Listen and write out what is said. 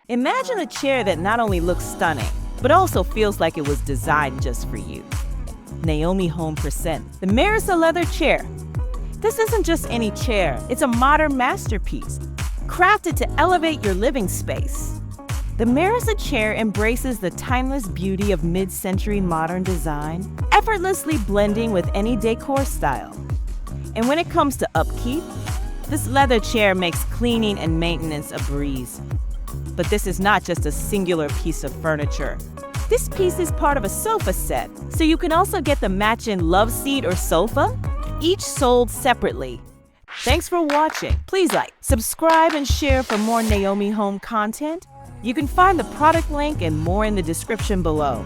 Imagine a chair that not only looks stunning, but also feels like it was designed just for you. Naomi Home presents the Marisa Leather Chair. This isn't just any chair, it's a modern masterpiece, crafted to elevate your living space. The Marisa chair embraces the timeless beauty of mid-century modern design, effortlessly blending with any decor style. And when it comes to upkeep, this leather chair makes cleaning and maintenance a breeze. But this is not just a singular piece of furniture. This piece is part of a sofa set, so you can also get the matching love seat or sofa, each sold separately. Thanks for watching. Please like, subscribe, and share for more Naomi Home content. You can find the product link and more in the description below.